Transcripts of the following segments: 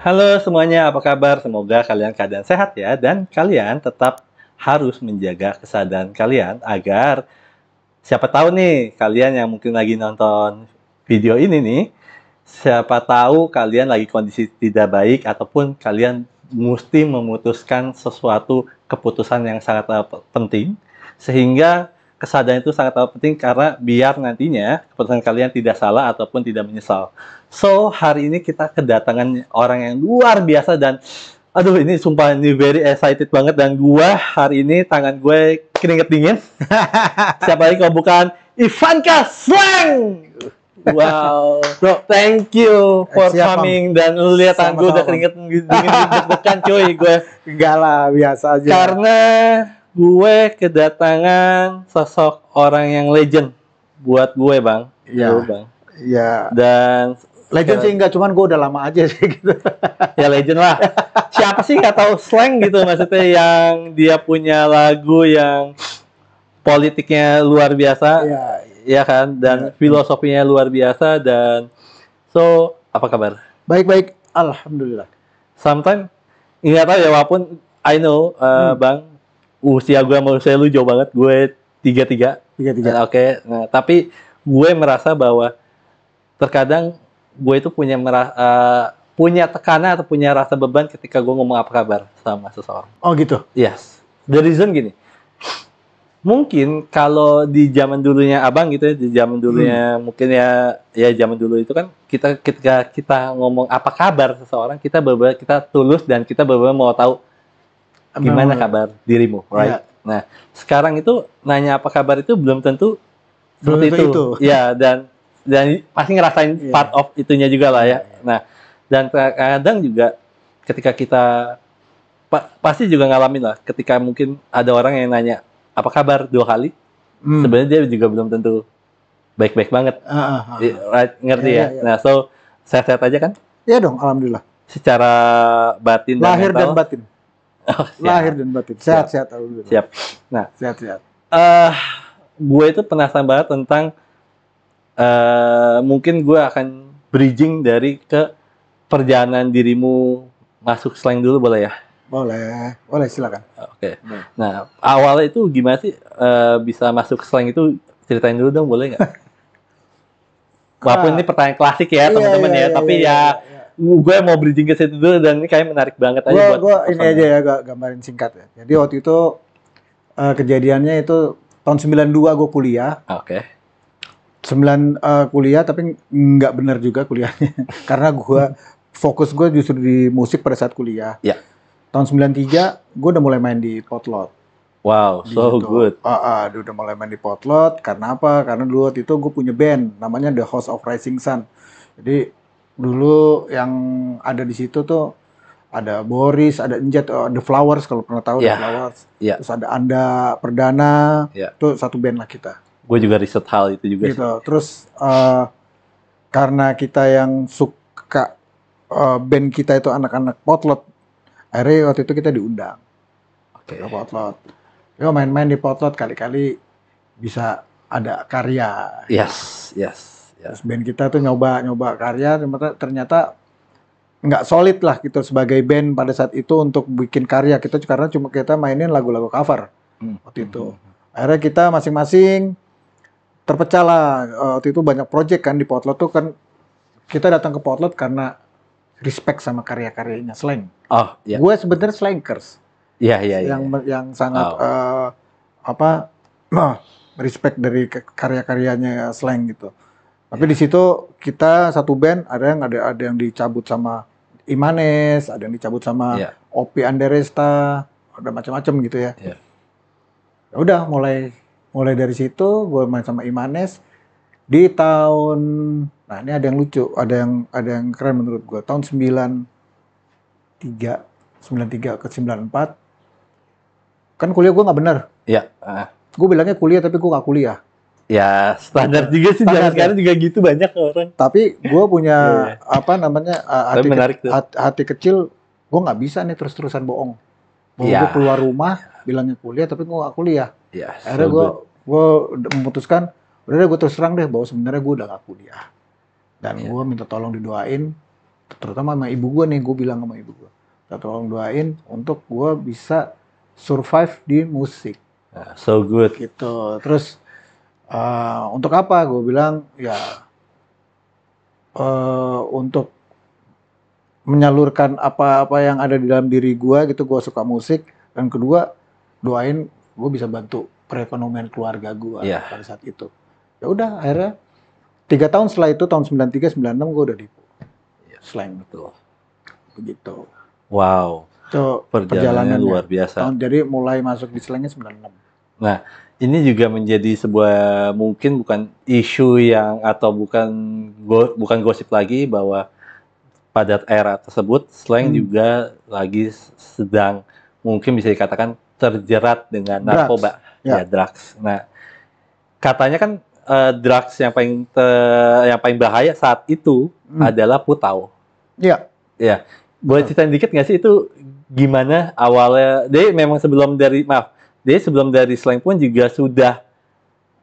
Halo semuanya, apa kabar? Semoga kalian keadaan sehat ya, dan kalian tetap harus menjaga kesadaran kalian agar siapa tahu nih, kalian yang mungkin lagi nonton video ini nih, siapa tahu kalian lagi kondisi tidak baik ataupun kalian mesti memutuskan sesuatu keputusan yang sangat penting, sehingga kesadaran itu sangat penting karena biar nantinya keputusan kalian tidak salah ataupun tidak menyesal. So, hari ini kita kedatangan orang yang luar biasa dan aduh, ini sumpah ini very excited banget, dan gua hari ini tangan gue keringet dingin. Siapa lagi kalau bukan Ivanka Slang. Wow, bro, thank you for coming. Dan lu lihat tangan gue udah keringet dingin, deg-degan cuy gue. Enggak lah, biasa aja. Karena gue kedatangan sosok orang yang legend buat gue, Bang. Iya. Bang. Iya. Dan legend sih enggak, cuman gue udah lama aja sih gitu. Ya legend lah. Siapa sih nggak tahu Slang gitu, maksudnya yang dia punya lagu yang politiknya luar biasa, ya kan, dan filosofinya luar biasa. Dan so, apa kabar? Baik-baik, alhamdulillah. Sometimes nggak tahu ya, walaupun I know Bang, usia gue sama usia lu jauh banget, gue 33. Oke. Nah, tapi gue merasa bahwa terkadang gue itu punya tekanan atau punya rasa beban ketika gue ngomong apa kabar sama seseorang. Oh gitu? Yes. The reason gini. Mungkin kalau di zaman dulunya Abang gitu ya, di zaman dulunya mungkin ya zaman dulu itu kan ketika kita ngomong apa kabar seseorang, kita tulus dan kita benar-benar mau tahu gimana kabar dirimu, right? Nah, sekarang itu nanya apa kabar itu belum tentu seperti itu. Ya, dan pasti ngerasain part of itunya juga lah ya. Nah, dan kadang juga ketika kita pasti juga ngalamin lah, ketika mungkin ada orang yang nanya apa kabar 2 kali, sebenarnya dia juga belum tentu baik-baik banget. Right, ngerti ya? Nah, so sehat-sehat aja kan? Iya dong, alhamdulillah. Secara batin dan lahir mental. dan batin. Lahir dan batin. Sehat-sehat alhamdulillah. Siap. Nah, sehat-sehat. Gue itu penasaran banget tentang mungkin gue akan bridging dari ke perjalanan dirimu masuk Slang dulu, boleh ya? Boleh silakan. Oke. Nah, awalnya itu gimana sih bisa masuk Slang itu, ceritain dulu dong, boleh nggak? Walaupun ini pertanyaan klasik ya teman-teman ya, tapi gue mau bridging ke situ dulu, dan ini kayak menarik banget aja buat gue ini aja ya, gambarin singkat ya. Jadi waktu itu kejadiannya itu tahun 92 gue kuliah. Oke. Kuliah tapi nggak benar juga kuliahnya karena fokus gue justru di musik pada saat kuliah. Ya. Tahun 93 gue udah mulai main di Potlot. Wow, so good. Udah mulai main di Potlot. Karena apa? Karena dulu waktu itu gue punya band namanya The House of Rising Sun. Jadi dulu yang ada di situ tuh ada Boris, ada Enjet, The Flowers kalau pernah tahu. The Flowers. Terus ada Anda Perdana. Itu satu band lah kita. Gue juga riset hal itu juga. Gitu. Terus karena kita yang suka band kita itu anak-anak Potlot, akhirnya waktu itu kita diundang ke Potlot. Yo main-main di Potlot, kali-kali bisa ada karya. Yes. Terus band kita tuh nyoba karya, ternyata nggak solid lah gitu sebagai band pada saat itu untuk bikin karya. Karena cuma kita mainin lagu-lagu cover waktu itu. Akhirnya kita masing-masing terpecah lah. Waktu itu banyak project kan di Potlot tuh kan. Kita datang ke Potlot karena respect sama karya-karyanya Slang. Gue sebenarnya Slankers. Iya. Yang sangat respect dari karya-karyanya Slang gitu. Tapi di situ kita satu band ada yang dicabut sama Imanes, ada yang dicabut sama Opi Anderesta, ada macam-macam gitu ya. Ya udah mulai dari situ gue main sama Imanes di tahun, nah ini ada yang lucu, ada yang keren menurut gue, tahun 93 ke 94 kan kuliah gue nggak bener. Iya. Gue bilangnya kuliah tapi gue nggak kuliah. Ya standar juga sih, zaman sekarang juga gitu banyak orang. Tapi gue punya hati kecil, gue nggak bisa nih terus-terusan bohong. Bahwa Iya. gue keluar rumah, bilangnya kuliah, tapi gue gak kuliah. Iya, Akhirnya so gue memutuskan, udah deh gue terus terang deh bahwa sebenarnya gue udah gak kuliah. Dan Iya. gue minta tolong didoain, terutama sama ibu gue nih, gue bilang sama ibu gue, minta tolong doain untuk gue bisa survive di musik. So good. Gitu. Terus untuk apa? Gue bilang ya untuk menyalurkan apa-apa yang ada di dalam diri gue gitu. Gue suka musik, dan kedua doain gue bisa bantu perekonomian keluarga gue Iya. pada saat itu. Ya udah, akhirnya 3 tahun setelah itu, tahun 93 96 gue udah di Slang. Betul. Begitu. Wow. Itu Perjalanannya perjalanannya. luar biasa. Jadi mulai masuk di Slangnya 96. Nah, ini juga menjadi sebuah mungkin bukan isu yang atau bukan gosip lagi bahwa pada era tersebut slang juga lagi sedang mungkin bisa dikatakan terjerat dengan Drugs. narkoba, Ya. drugs. Nah, katanya kan drugs yang paling bahaya saat itu adalah putau. Iya. Ya, boleh ceritain dikit nggak sih itu gimana awalnya? Dia memang sebelum dari slang pun juga sudah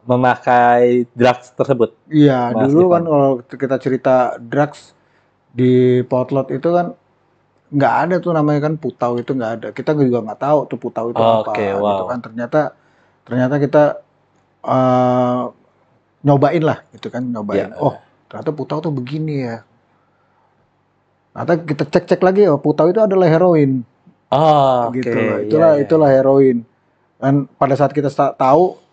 memakai drugs tersebut. Iya, Mas dulu Ivan. kan kalau kita cerita drugs di Potlot itu kan nggak ada tuh namanya kan putau, itu nggak ada. Kita juga nggak tahu tuh putau itu apa Oke, gitu wow. kan. Ternyata kita nyobain lah gitu kan, nyobain. Ya. Oh, ternyata putau tuh begini ya. Ternyata kita cek lagi, oh putau itu adalah heroin. Oh, oke. Gitu loh. Iya, Itulah heroin. Dan pada saat kita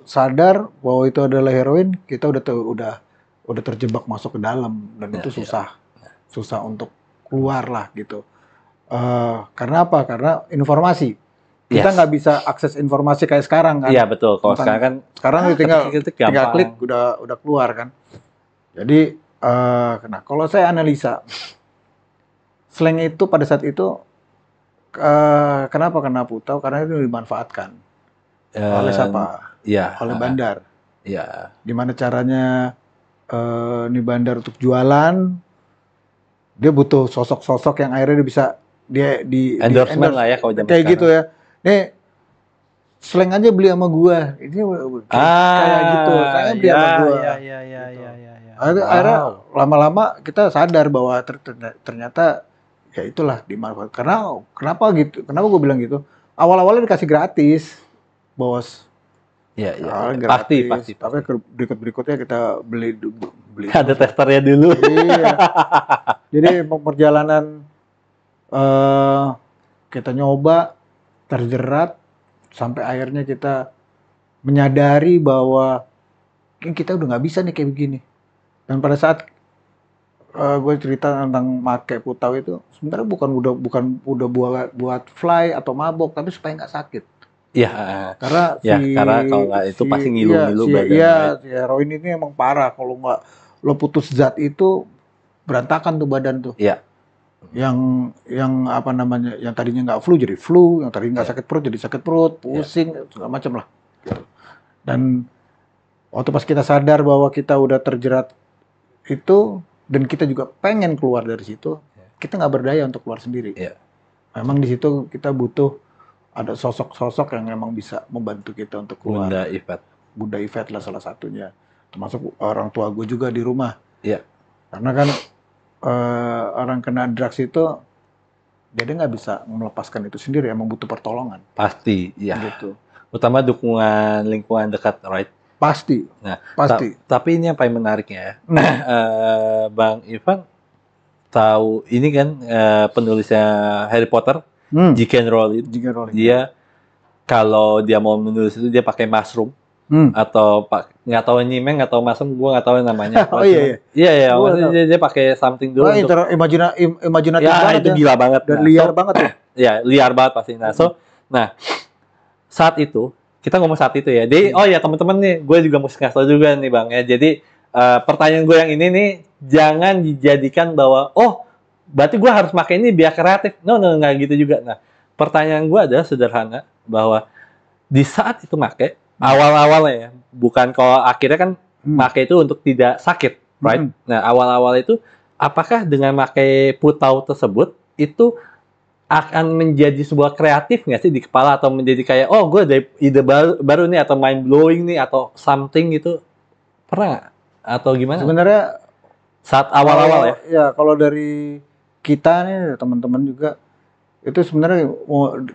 sadar bahwa itu adalah heroin, kita udah terjebak masuk ke dalam, dan itu susah untuk keluar lah gitu. Karena apa? Karena informasi. Kita nggak bisa akses informasi kayak sekarang kan. Iya, betul. Kalau sekarang kan tinggal gampang. klik udah keluar kan. Jadi nah kalau saya analisa slang itu pada saat itu kenapa kena putau? Karena itu dimanfaatkan oleh siapa? Iya. Oleh bandar. Iya. Gimana caranya nih bandar untuk jualan? Dia butuh sosok-sosok yang akhirnya dia bisa di Endorsement lah ya kalau zaman kayak sekarang. gitu ya. Nih slang aja beli sama gua. Ini kayak gitu. Saya beli sama gua. Iya. Akhirnya lama-lama kita sadar bahwa ternyata ya itulah dimanfaatkan. Karena kenapa gitu? Kenapa gue bilang gitu? Awal-awalnya dikasih gratis, bos. Iya. Pasti. Tapi berikutnya kita beli. Ada testernya dulu. Iya. Jadi perjalanan kita nyoba, terjerat, sampai akhirnya kita menyadari bahwa kita udah nggak bisa nih kayak begini. Dan pada saat gue cerita tentang make putau itu, sebenarnya bukan buat fly atau mabok, tapi supaya nggak sakit. Iya. Karena kalau nggak itu pasti ngilu-ngilu badan. Iya, si heroin ini emang parah. Kalau nggak lo putus zat itu berantakan tuh badan tuh. Iya. Yang apa namanya? Yang tadinya nggak flu jadi flu, yang tadinya nggak sakit perut jadi sakit perut, pusing, segala macam lah. Gitu. Dan waktu pas kita sadar bahwa kita udah terjerat itu, dan kita juga pengen keluar dari situ, kita nggak berdaya untuk keluar sendiri. Memang di situ kita butuh ada sosok-sosok yang memang bisa membantu kita untuk keluar. Bunda Yvette lah salah satunya. Termasuk orang tua gue juga di rumah. Iya. Karena kan orang kena drugs itu, dia nggak bisa melepaskan itu sendiri, emang butuh pertolongan. Pasti, ya. Gitu. Utama dukungan lingkungan dekat, right? Pasti. Nah, pasti. Tapi ini yang paling menariknya ya. Bang Ivan tahu ini kan penulisnya Harry Potter, J.K. Rowling. Dia kalau dia mau menulis itu dia pakai mushroom atau nggak tahu nyimeng, nggak tahu mushroom, gue nggak tahu namanya. Iya. Maksudnya dia pakai something dulu. Imajinatif ya, banget itu gila banget. Dan liar banget ya. Ya, liar banget pasti. Nah, saat itu kita ngomong saat itu ya. Jadi, oh ya teman-teman nih, gue juga mesti ngasih tau juga nih Bang ya. Jadi pertanyaan gue yang ini nih, jangan dijadikan bahwa, oh berarti gue harus pakai ini biar kreatif. No, nggak gitu juga. Nah, pertanyaan gue adalah sederhana, bahwa di saat itu make, awal-awalnya ya, bukan kalau akhirnya kan make itu untuk tidak sakit, right? Nah, awal-awal itu, apakah dengan pakai putau tersebut, itu akan menjadi sebuah kreatif nggak sih di kepala atau menjadi kayak oh gue ada ide baru nih atau mind blowing nih atau something gitu pernah nggak atau gimana Sebenarnya saat awal-awal ya? kalau dari kita nih teman-teman juga itu sebenarnya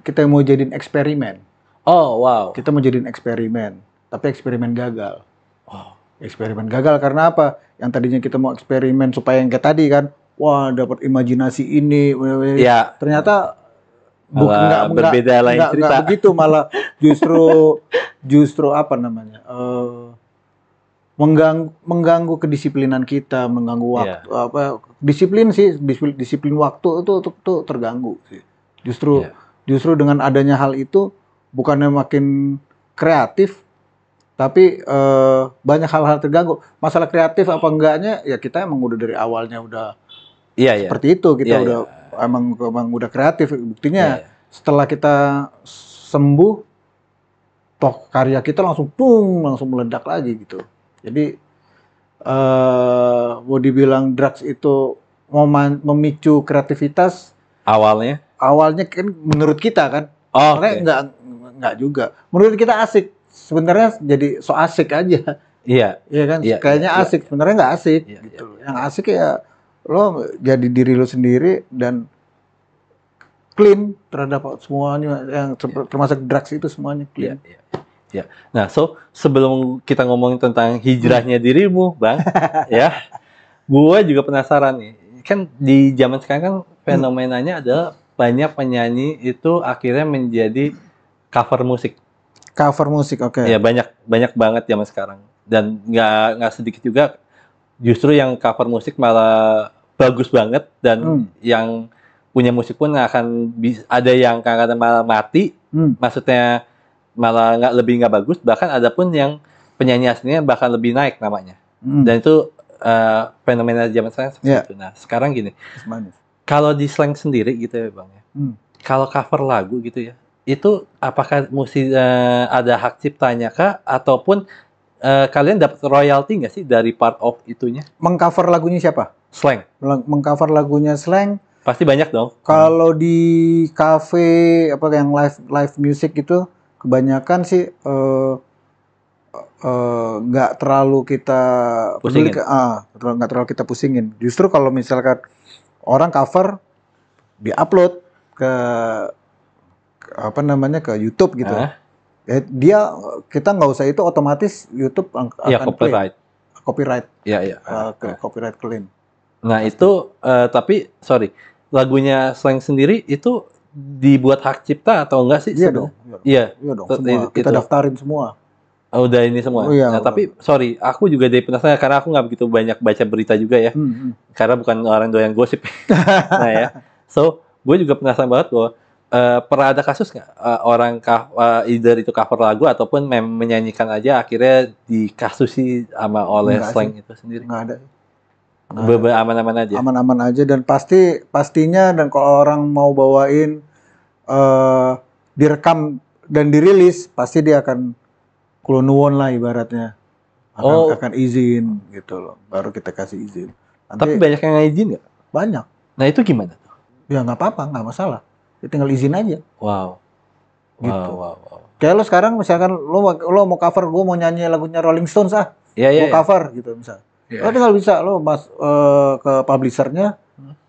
kita mau jadiin eksperimen. Oh wow. Kita mau jadiin eksperimen, tapi eksperimen gagal. Wow. Eksperimen gagal karena apa? Yang tadinya kita mau eksperimen supaya yang kayak tadi kan, wah dapat imajinasi ini, Ya. ternyata Malah berbeda lain nggak cerita. begitu, malah justru apa namanya? Mengganggu kedisiplinan kita, mengganggu waktu disiplin waktu itu terganggu sih. Justru dengan adanya hal itu bukannya makin kreatif, tapi banyak hal-hal terganggu. Masalah kreatif apa enggaknya ya kita emang udah dari awalnya udah seperti itu, kita udah emang udah kreatif. Buktinya setelah kita sembuh, toh karya kita langsung meledak lagi gitu. Jadi mau dibilang drugs itu memicu kreativitas awalnya kan menurut kita kan, nggak juga. Menurut kita asik, sebenarnya jadi so asik aja. Iya kan, kayaknya asik, sebenarnya nggak asik gitu. Yang asik ya lo jadi diri lo sendiri dan clean terhadap semuanya yang termasuk drugs itu semuanya clean. Ya. Nah, sebelum kita ngomongin tentang hijrahnya dirimu, Bang, ya, gue juga penasaran nih. Kan di zaman sekarang kan fenomenanya adalah banyak penyanyi itu akhirnya menjadi cover musik. Cover musik, oke. Ya banyak banget zaman sekarang. Dan nggak sedikit juga justru yang cover musik malah bagus banget dan yang punya musik pun akan ada yang kadang-kadang malah mati. Maksudnya malah nggak bagus, bahkan ada pun yang penyanyi aslinya bahkan lebih naik namanya. Dan itu fenomena zaman sekarang seperti itu. Nah, sekarang gini, kalau di slang sendiri gitu ya Bang ya, kalau cover lagu gitu ya, itu apakah mesti ada hak ciptanya kah, ataupun kalian dapat royalti nggak sih dari part of itunya? Mengcover lagunya siapa? Slang. Mengcover lagunya Slang. Pasti banyak dong. Kalau di cafe apa yang live music itu kebanyakan sih nggak terlalu kita pusingin. Nggak terlalu kita pusingin. Justru kalau misalkan orang cover diupload ke apa namanya ke YouTube gitu, kita nggak usah itu otomatis YouTube akan copyright. Copyright claim. Nah itu tapi lagunya Slang sendiri itu dibuat hak cipta atau enggak sih? Iya dong. Semua kita daftarin semua. Udah ini semua. Nah, tapi aku juga dari penasaran karena aku nggak begitu banyak baca berita juga ya. Karena bukan orang doyan gosip. Nah ya. Gue juga penasaran banget bahwa pernah ada kasus nggak orang either itu cover lagu ataupun menyanyikan aja akhirnya dikasusi oleh Slang itu sendiri? Nggak ada. Aman-aman aja. Aman-aman aja dan pastinya dan kalau orang mau bawain direkam dan dirilis pasti dia akan klunuwon lah ibaratnya. Akan izin gitu loh. Baru kita kasih izin. Tapi banyak yang nggak izin nggak? Banyak. Nah itu gimana? Ya nggak apa-apa, nggak masalah. Ya, tinggal izin aja. Wow. Gitu. Wow. Kayak lo sekarang misalkan lo mau cover, gue mau nyanyi lagunya Rolling Stones gue cover gitu misal. Lo tinggal bisa lo ke publishernya,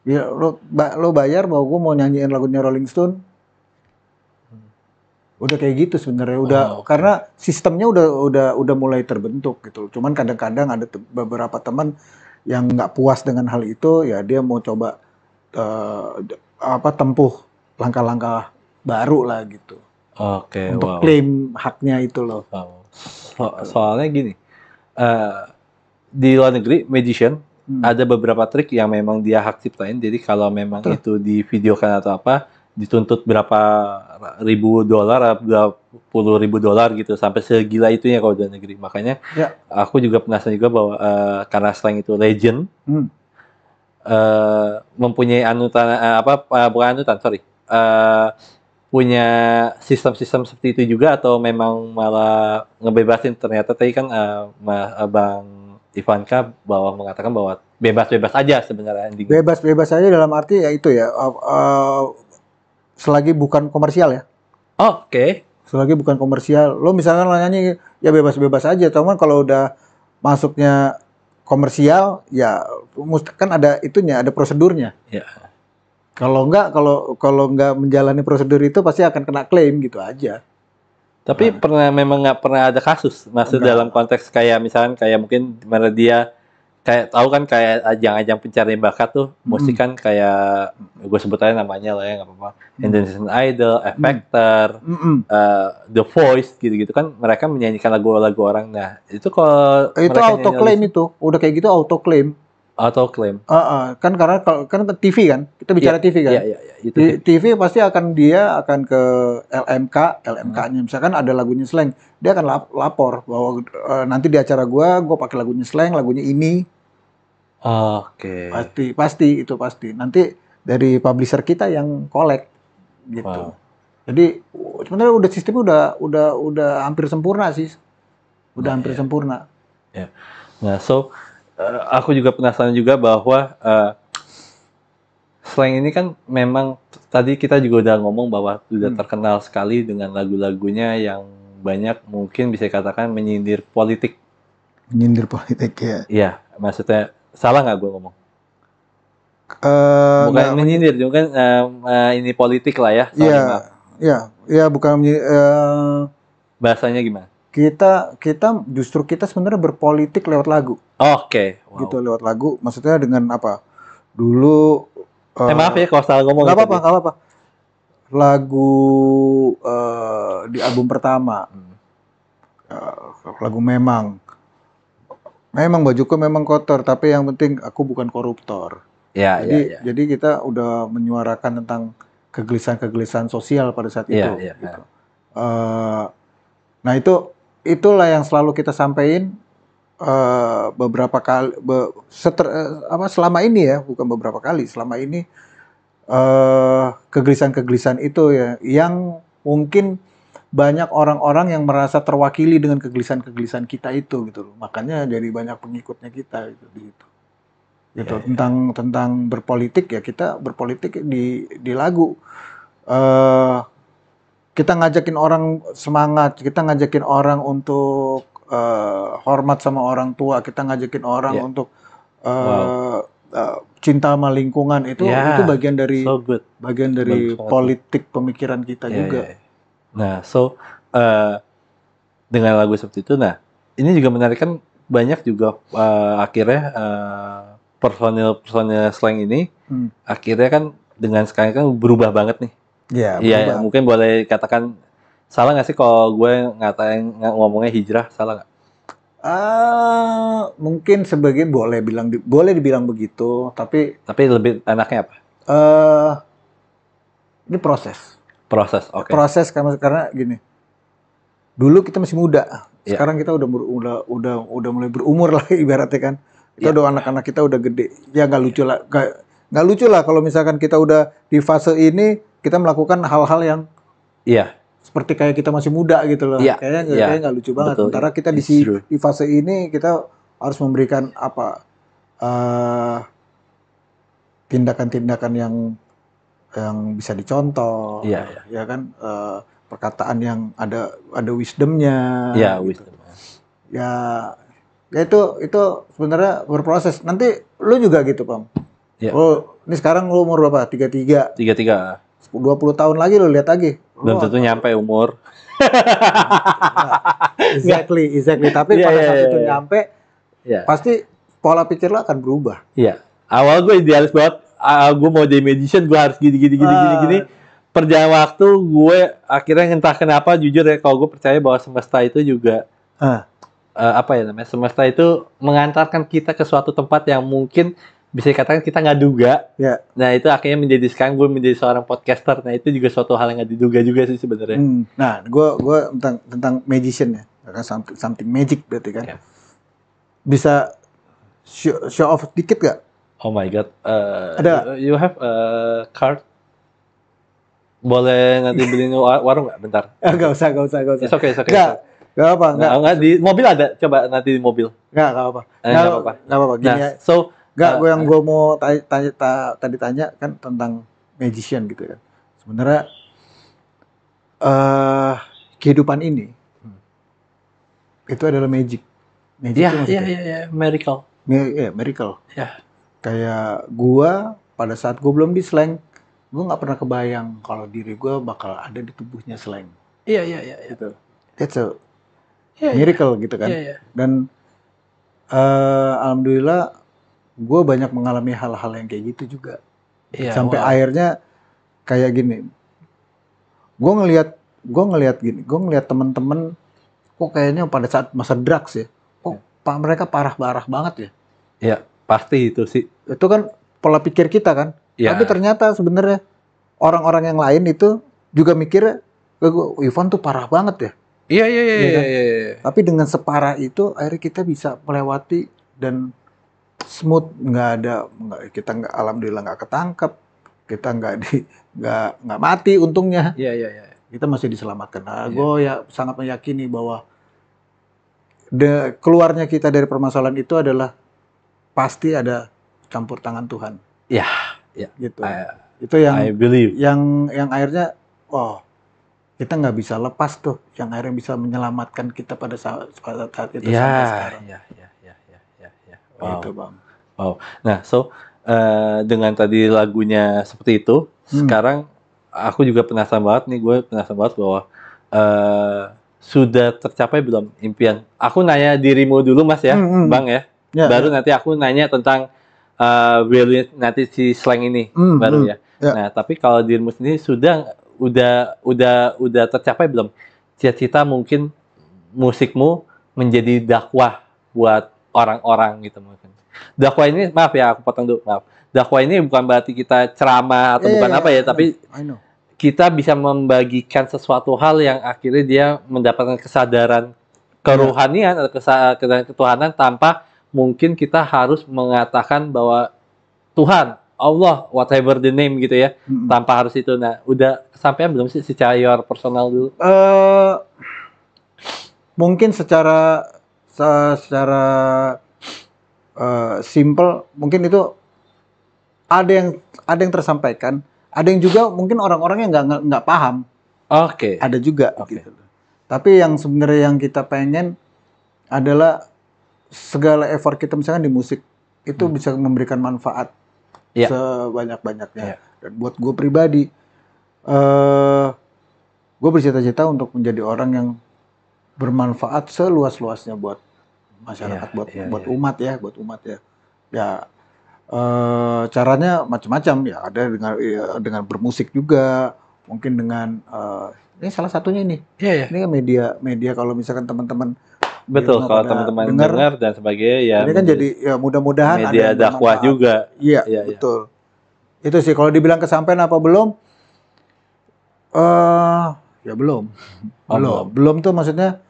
ya lo bayar bahwa gue mau nyanyiin lagunya Rolling Stone. Udah kayak gitu sebenarnya karena sistemnya udah mulai terbentuk gitu. Cuman kadang-kadang ada beberapa teman yang nggak puas dengan hal itu, ya dia mau coba tempuh langkah-langkah baru lah gitu. Untuk klaim haknya itu loh. Soalnya gini, di luar negeri magician ada beberapa trik yang memang dia hak ciptain. Jadi kalau memang itu divideokan atau apa, dituntut berapa ribu dolar, $20,000 gitu, sampai segila itunya kalau di negeri. Makanya aku juga penasaran juga bahwa karena Slang itu legend, mempunyai punya sistem-sistem seperti itu juga, atau memang malah ngebebasin? Ternyata tadi kan Bang Ivanka mengatakan bahwa bebas-bebas aja sebenarnya ending. Bebas-bebas aja dalam arti ya itu ya. selagi bukan komersial ya. Oke. Selagi bukan komersial, lo misalkan nyanyi ya bebas-bebas aja. Cuman kalau udah masuknya komersial, ya kan ada itunya, ada prosedurnya. Ya. Kalau nggak menjalani prosedur itu pasti akan kena klaim gitu aja. Tapi memang nggak pernah ada kasus, maksud Enggak. dalam konteks kayak misalkan kayak mungkin di mana dia kayak tahu kan kayak ajang-ajang pencarian bakat tuh, musik kan kayak gue sebut aja namanya lah ya nggak apa-apa, Indonesian Idol, X Factor, The Voice gitu-gitu kan mereka menyanyikan lagu-lagu orang. Nah itu kalau Itu mereka auto claim itu, udah kayak gitu auto claim. auto claim. Kan karena kan TV kan, kita bicara TV kan. Iya, itu Di TV pasti dia akan ke LMK-nya misalkan ada lagunya Slank, dia akan lapor bahwa nanti di acara gua pakai lagunya Slank, lagunya ini. Oke. Pasti. Nanti dari publisher kita yang collect gitu. Wow. Jadi sebenarnya udah sistemnya udah hampir sempurna sih. Udah hampir sempurna. Ya. Nah, aku juga penasaran juga bahwa Slank ini kan memang tadi kita juga udah ngomong bahwa sudah terkenal sekali dengan lagu-lagunya yang banyak mungkin bisa dikatakan menyindir politik. Menyindir politik ya. Iya, maksudnya salah nggak gue ngomong? Bukan menyindir, juga ini politik lah ya. Iya, bukan bahasanya gimana? Kita justru sebenarnya berpolitik lewat lagu. Oke. Wow. Gitu lewat lagu, maksudnya dengan apa? Dulu maaf ya kalau salah ngomong. Nggak apa-apa. Lagu di album pertama, lagu memang bajuku memang kotor, tapi yang penting aku bukan koruptor. Jadi kita udah menyuarakan tentang kegelisahan sosial pada saat itu. Gitu. Nah itulah yang selalu kita sampaikan beberapa kali, selama ini ya, bukan beberapa kali, selama ini kegelisahan itu ya, yang mungkin banyak orang-orang yang merasa terwakili dengan kegelisahan kita itu gitu loh. Makanya jadi banyak pengikutnya kita gitu. Tentang berpolitik ya, kita berpolitik di lagu. Kita ngajakin orang semangat, kita ngajakin orang untuk hormat sama orang tua, kita ngajakin orang untuk cinta sama lingkungan, itu bagian dari politik pemikiran kita juga. Nah, dengan lagu seperti itu, nah ini juga menarik kan, banyak juga akhirnya personil Slank ini akhirnya kan dengan sekarang kan berubah banget nih. Iya, mungkin boleh katakan salah nggak sih kalau gue ngomongnya hijrah, salah nggak? Mungkin sebagian boleh dibilang begitu, tapi lebih enaknya apa? Ini proses. Oke. Proses karena gini. Dulu kita masih muda, sekarang kita udah mulai berumur lah ibaratnya kan. Kita udah anak-anak kita udah gede. Ya nggak lucu lah kalau misalkan kita udah di fase ini kita melakukan hal-hal yang seperti kayak kita masih muda gitu loh. Kayaknya nggak lucu banget. Betul. Sementara kita di fase ini kita harus memberikan tindakan-tindakan yang bisa dicontoh, ya kan, perkataan yang ada wisdomnya. Wisdom. Ya itu sebenarnya berproses. Nanti lu juga gitu, Pam. Ini sekarang lu umur berapa? 33. 20 tahun lagi lu lihat lagi. Belum tentu nyampe umur. Exactly. Tapi pada saat itu nyampe, pasti pola pikir lo akan berubah. Awal gue idealis banget. Gue mau jadi magician, gue harus gini. Perjalanan waktu gue akhirnya entah kenapa, jujur ya, kalau gue percaya bahwa semesta itu juga semesta itu mengantarkan kita ke suatu tempat yang mungkin bisa dikatakan kita nggak duga. Nah itu akhirnya sekarang gue menjadi seorang podcaster. Nah itu juga suatu hal yang nggak diduga juga sih sebenarnya. Nah gue tentang magician ya, something magic berarti kan. Bisa show off dikit gak? Oh my god, ada. You have a card? Boleh nanti beliin warung nggak? Bentar. Gak usah. It's okay. Gak apa. Nggak di mobil ada. Coba nanti di mobil. Gak apa. Gak apa. Gini ya. Gue mau tadi tanya kan tentang magician gitu ya. Sebenarnya kehidupan ini itu adalah magic. Magic Iya, itu iya, maksudnya iya, miracle. miracle. Ya. Kayak gua pada saat gua belum di Slank, gua nggak pernah kebayang kalau diri gua bakal ada di tubuhnya Slank. Iya, iya, iya, iya. Gitu. That's a Iya, iya. miracle gitu kan. Iya, iya. Dan alhamdulillah gue banyak mengalami hal-hal yang kayak gitu juga. Iya, Sampai wow. akhirnya kayak gini. Gue ngelihat gini. Gue ngelihat teman-teman kok kayaknya pada saat masa drugs ya. Kok mereka parah-parah banget ya. Iya, pasti itu sih. Itu kan pola pikir kita kan. Iya. Tapi ternyata sebenarnya orang-orang yang lain itu juga mikirnya, Ivan tuh parah banget ya. Iya, iya, iya, Iya kan? iya, iya. Tapi dengan separah itu akhirnya kita bisa melewati dan smooth, kita nggak, alhamdulillah nggak ketangkep, kita nggak mati untungnya, Iya, iya, iya. kita masih diselamatkan. Nah, Iya. gue ya sangat meyakini bahwa keluarnya kita dari permasalahan itu adalah pasti ada campur tangan Tuhan. Iya, iya. Gitu. Itu yang I believe. yang akhirnya, kita nggak bisa lepas tuh, yang akhirnya bisa menyelamatkan kita pada saat itu Iya, sampai sekarang. iya, iya, iya, iya, iya, iya. Wow. Gitu, Bang. Wow. Nah, dengan tadi lagunya seperti itu, sekarang aku juga penasaran banget nih, gue penasaran banget bahwa sudah tercapai belum impian? Aku nanya dirimu dulu, Mas ya, Bang ya. Baru nanti aku nanya tentang value nanti si Slank ini baru ya. Nah, tapi kalau dirimu sendiri udah tercapai belum cita-cita mungkin musikmu menjadi dakwah buat orang-orang gitu mungkin. Dakwah ini, maaf ya, aku potong dulu, maaf. Dakwah ini bukan berarti kita ceramah atau bukan apa ya, tapi kita bisa membagikan sesuatu hal yang akhirnya dia mendapatkan kesadaran kerohanian atau kesadaran ketuhanan tanpa mungkin kita harus mengatakan bahwa Tuhan, Allah, whatever the name gitu ya, tanpa harus itu. Nah, udah kesampaian belum sih secara your personal dulu? Mungkin secara simple, mungkin itu ada yang tersampaikan, ada yang juga mungkin orang-orang yang nggak paham. Oke. Ada juga. Gitu. Tapi yang sebenarnya yang kita pengen adalah segala effort kita misalkan di musik itu bisa memberikan manfaat sebanyak-banyaknya. Dan buat gue pribadi, gue bercita-cita untuk menjadi orang yang bermanfaat seluas-luasnya buat masyarakat, buat umat ya. Ya, caranya macam-macam ya. Ada dengan bermusik juga, mungkin dengan ini salah satunya ini. Ini kan media kalau misalkan teman-teman betul, kalau teman-teman dengar dan sebagainya ya. Ini kan jadi ya mudah-mudahan media ada dakwah juga. Iya, betul. Itu sih kalau dibilang kesampaian apa belum? Ya belum. Belum tuh maksudnya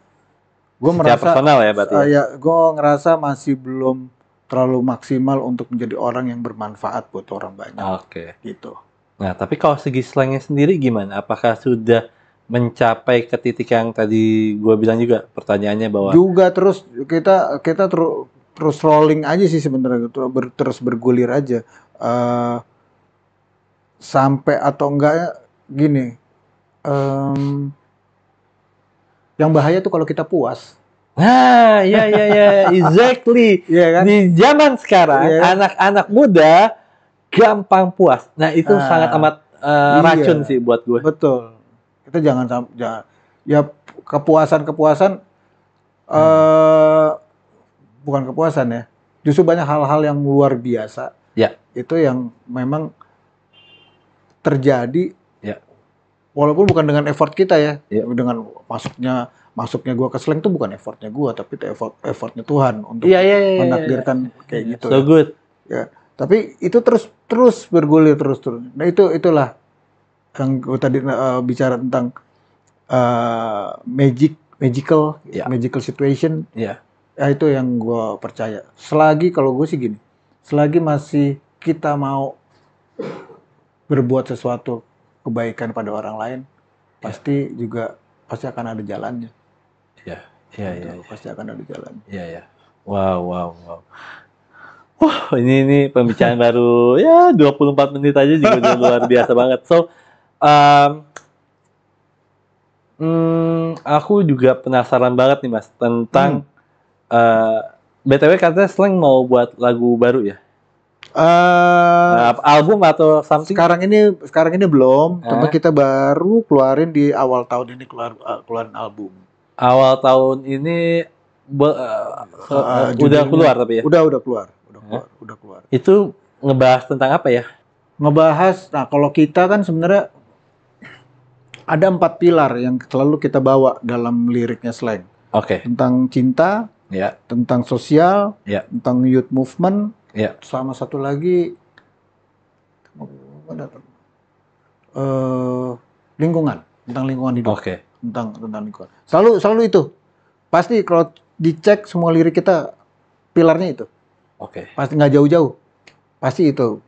gue merasa personal ya berarti. Gue ngerasa masih belum terlalu maksimal untuk menjadi orang yang bermanfaat buat orang banyak. Oke. Gitu. Nah, tapi kalau segi slangnya sendiri gimana? Apakah sudah mencapai ke titik yang tadi gue bilang juga pertanyaannya bahwa juga terus kita terus rolling aja sih sebenarnya, terus bergulir aja sampai atau enggak gini, yang bahaya tuh kalau kita puas. Nah, ya, exactly. Kan? Di zaman sekarang anak-anak muda gampang puas. Nah, itu sangat amat racun sih buat gue. Betul. Kita jangan ya kepuasan bukan kepuasan ya. Justru banyak hal-hal yang luar biasa. Ya. Itu yang memang terjadi. Ya. Walaupun bukan dengan effort kita ya. Dengan masuknya gua ke Slank itu bukan effortnya gua, tapi itu effortnya Tuhan untuk menakdirkan kayak gitu. So good. Ya. Tapi itu terus bergulir terus. Nah, itulah yang gue tadi bicara tentang magical situation. Ya itu yang gue percaya. Kalau gue sih gini, selagi masih kita mau berbuat sesuatu kebaikan pada orang lain, pasti akan ada jalannya. Iya. Pasti akan ada jalan. Iya. Wow. Wah, ini pembicaraan baru ya 24 menit aja juga udah luar biasa banget. So, Aku juga penasaran banget nih Mas tentang BTW katanya Slank mau buat lagu baru ya? Album atau something? Sekarang ini belum, tapi Eh? kita baru keluarin di awal tahun ini keluarin album. Awal tahun ini udah keluar tapi ya? Udah keluar. Itu ngebahas tentang apa ya? Ngebahas, nah kalau kita kan sebenarnya ada 4 pilar yang selalu kita bawa dalam liriknya Slank. Oke. Tentang cinta, Ya. tentang sosial, Ya. tentang youth movement, Ya. sama satu lagi lingkungan, tentang lingkungan hidup. Oke. Tentang lingkungan. Selalu itu. Pasti kalau dicek semua lirik kita pilarnya itu. Oke. Pasti nggak jauh-jauh. Pasti itu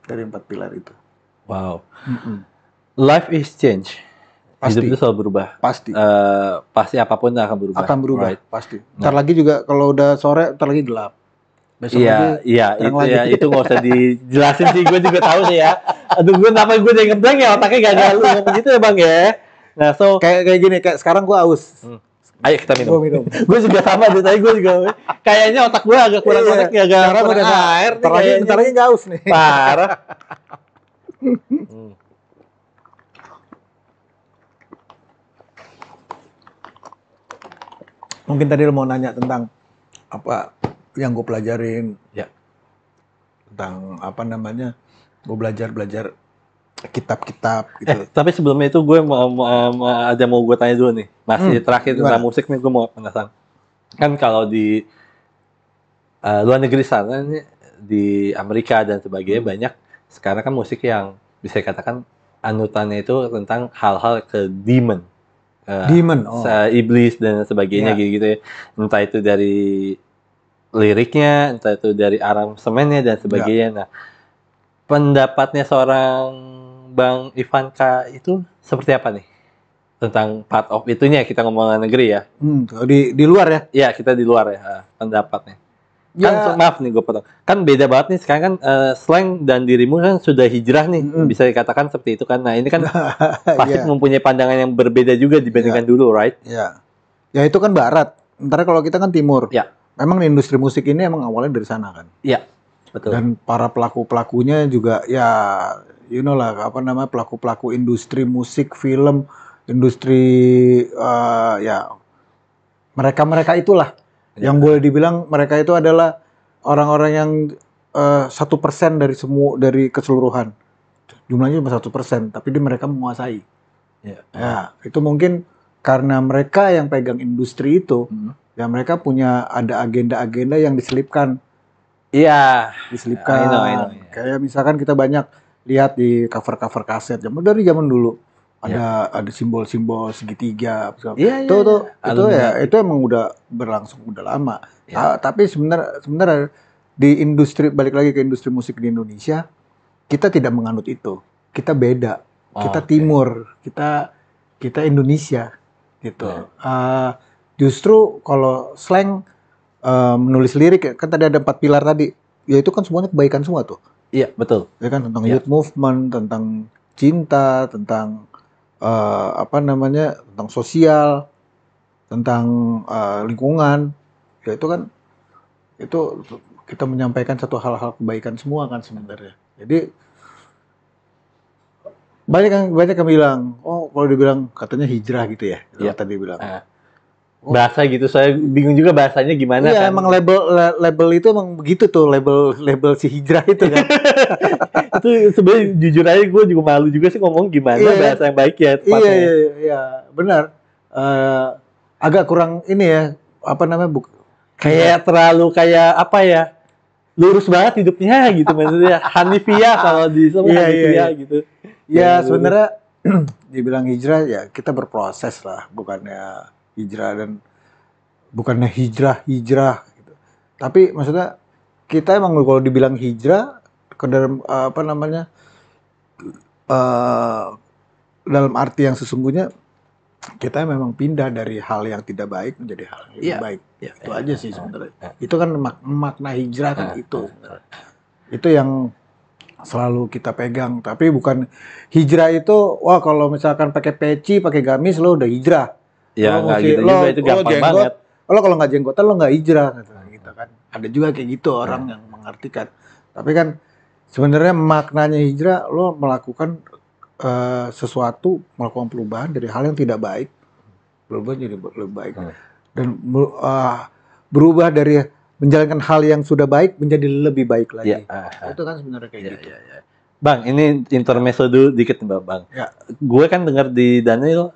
dari 4 pilar itu. Wow. Life is change. Pasti. Hidup itu selalu berubah. Pasti. Pasti apapun akan berubah. Akan berubah. Right. Pasti. Ntar lagi juga kalau udah sore, ntar lagi gelap. Besok Iya, terang lagi. itu nggak usah dijelasin sih, gue juga tahu sih ya. Aduh, gue ngeblank ya, otaknya gak lu ngomong gitu ya bang ya. Nah, so kayak gini, kayak sekarang gue aus. Ayo kita minum. Gua minum. Gue juga sama deh, tadi gue juga kayaknya otak gue agak kurang Iya, sekarang kurang udah air nih bentar kayaknya. lagi nggak aus nih. Parah. Mungkin tadi lo mau nanya tentang apa yang gue pelajarin, Ya. tentang apa namanya, gue belajar kitab-kitab gitu. Tapi sebelumnya itu gue mau gue tanya dulu nih, masih terakhir tentang gimana? musik nih, gue mau penasaran. Kan kalau di luar negeri sana nih, di Amerika dan sebagainya banyak sekarang kan musik yang bisa dikatakan anutannya itu tentang hal-hal ke demon. Demon, Iblis dan sebagainya Ya. gitu ya. Entah itu dari liriknya, entah itu dari aransemennya dan sebagainya. Nah, pendapatnya seorang Bang Ivanka itu seperti apa nih? Tentang part of itunya, kita ngomong negeri ya. Di luar ya? Iya, kita di luar ya, pendapatnya. Ya. Kan maaf nih gue potong. Kan beda banget nih sekarang kan Slank dan dirimu kan sudah hijrah nih, bisa dikatakan seperti itu kan. Nah, ini kan pasti mempunyai pandangan yang berbeda juga dibandingkan dulu, right? Ya. Ya itu kan barat. Ntar kalau kita kan timur. Ya. Memang industri musik ini emang awalnya dari sana kan. Iya, betul. Dan para pelaku-pelakunya juga ya you know lah apa namanya, pelaku-pelaku industri musik, film, industri ya mereka itulah yang boleh dibilang mereka itu adalah orang-orang yang 1% dari keseluruhan. Jumlahnya cuma 1%, tapi mereka menguasai. Ya, itu mungkin karena mereka yang pegang industri itu, ya mereka punya ada agenda-agenda yang diselipkan. Iya, Diselipkan. I know. Kayak misalkan kita banyak lihat di cover-cover kaset dari zaman dulu. Ada simbol-simbol segitiga. Iya, itu emang udah berlangsung udah lama. Tapi sebenarnya di industri, balik lagi ke industri musik di Indonesia, kita tidak menganut itu. Kita beda. Kita timur. Kita Indonesia gitu. Justru kalau Slank menulis lirik, kan tadi ada 4 pilar tadi. Ya itu kan semuanya kebaikan semua tuh. Iya, betul. Ya kan, tentang youth movement, tentang cinta, tentang tentang sosial, tentang lingkungan. Ya itu kan, itu kita menyampaikan satu hal-hal kebaikan semua kan sebenarnya. Jadi banyak yang bilang, oh kalau dibilang katanya hijrah gitu ya, tadi bilang. Bahasa gitu, saya bingung juga bahasanya gimana. Iya, kan? emang label itu emang begitu tuh, label si hijrah itu kan. Itu sebenarnya jujur aja gue juga malu juga sih ngomong gimana bahasa yang baik ya. Iya, benar. Agak kurang ini ya, apa namanya, kayak terlalu kayak apa ya, lurus banget hidupnya gitu maksudnya. Hanifiyah kalau di Hanifiyah gitu. Ya sebenarnya dibilang hijrah ya kita berproses lah, bukannya hijrah dan bukannya hijrah gitu. Tapi maksudnya kita emang kalau dibilang hijrah ke dalam dalam arti yang sesungguhnya kita memang pindah dari hal yang tidak baik menjadi hal yang lebih baik. Itu aja sih sebenarnya. Itu kan makna hijrah kan itu. Itu yang selalu kita pegang. Tapi bukan hijrah itu, wah kalau misalkan pakai peci, pakai gamis, lo udah hijrah. Ya Lo nggak mesti, gitu juga, itu lo gampang jenggot, banget. lo kalau nggak jenggotan lo nggak hijrah, gitu kan. Ada juga kayak gitu orang yang mengartikan. Tapi kan sebenarnya maknanya hijrah, lo melakukan sesuatu, melakukan perubahan dari hal yang tidak baik, berubah jadi lebih baik. Dan berubah dari menjalankan hal yang sudah baik menjadi lebih baik lagi. Itu kan sebenarnya kayak gitu. Bang, ini intermezzo dulu dikit nih Bang. Ya. Gue kan dengar di Daniel